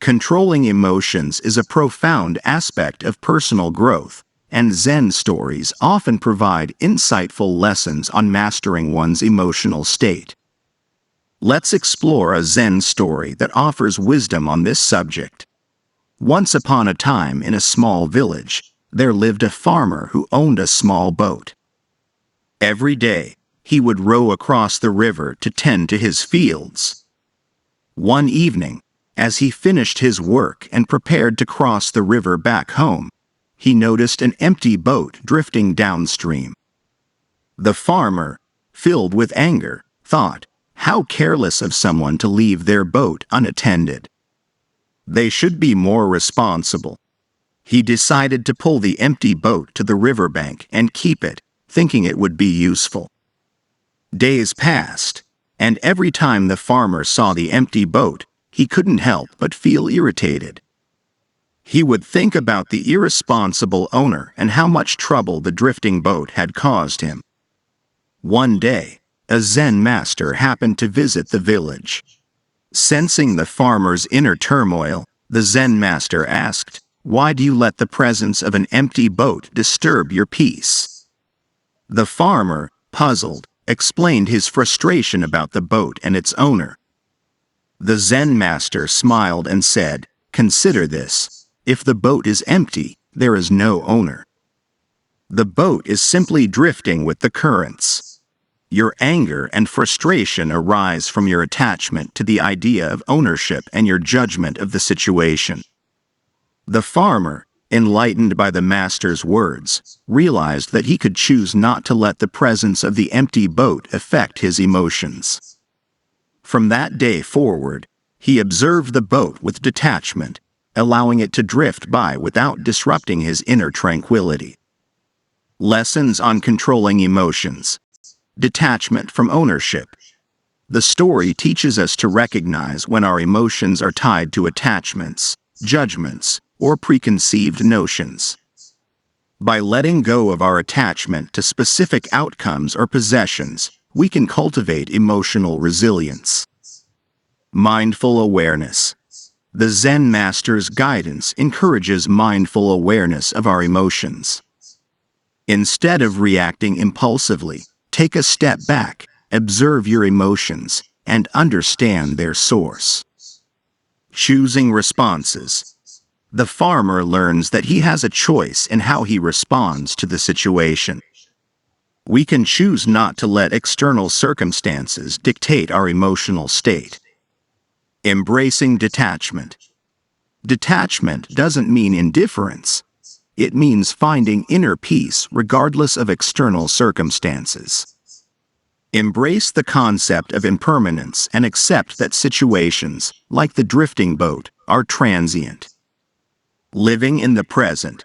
Controlling emotions is a profound aspect of personal growth, and Zen stories often provide insightful lessons on mastering one's emotional state. Let's explore a Zen story that offers wisdom on this subject. Once upon a time in a small village, there lived a farmer who owned a small boat. Every day, he would row across the river to tend to his fields. One evening, as he finished his work and prepared to cross the river back home, he noticed an empty boat drifting downstream. The farmer, filled with anger, thought, "How careless of someone to leave their boat unattended. They should be more responsible." He decided to pull the empty boat to the riverbank and keep it, thinking it would be useful. Days passed, and every time the farmer saw the empty boat, he couldn't help but feel irritated. He would think about the irresponsible owner and how much trouble the drifting boat had caused him. One day, a Zen master happened to visit the village. Sensing the farmer's inner turmoil, the Zen master asked, "Why do you let the presence of an empty boat disturb your peace?" The farmer, puzzled, explained his frustration about the boat and its owner. The Zen master smiled and said, "Consider this. If the boat is empty, there is no owner. The boat is simply drifting with the currents. Your anger and frustration arise from your attachment to the idea of ownership and your judgment of the situation." The farmer, enlightened by the master's words, realized that he could choose not to let the presence of the empty boat affect his emotions. From that day forward, he observed the boat with detachment, allowing it to drift by without disrupting his inner tranquility. Lessons on controlling emotions. Detachment from ownership. The story teaches us to recognize when our emotions are tied to attachments, judgments, or preconceived notions. By letting go of our attachment to specific outcomes or possessions, we can cultivate emotional resilience. Mindful awareness. The Zen master's guidance encourages mindful awareness of our emotions. Instead of reacting impulsively, take a step back, observe your emotions, and understand their source. Choosing responses. The farmer learns that he has a choice in how he responds to the situation. We can choose not to let external circumstances dictate our emotional state. Embracing detachment. Detachment doesn't mean indifference. It means finding inner peace regardless of external circumstances. Embrace the concept of impermanence and accept that situations, like the drifting boat, are transient. Living in the present.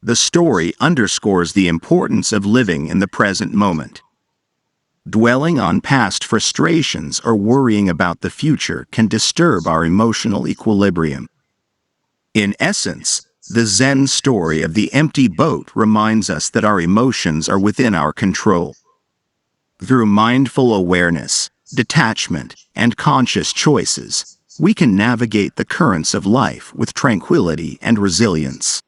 The story underscores the importance of living in the present moment. Dwelling on past frustrations or worrying about the future can disturb our emotional equilibrium. In essence, the Zen story of the empty boat reminds us that our emotions are within our control. Through mindful awareness, detachment, and conscious choices, we can navigate the currents of life with tranquility and resilience.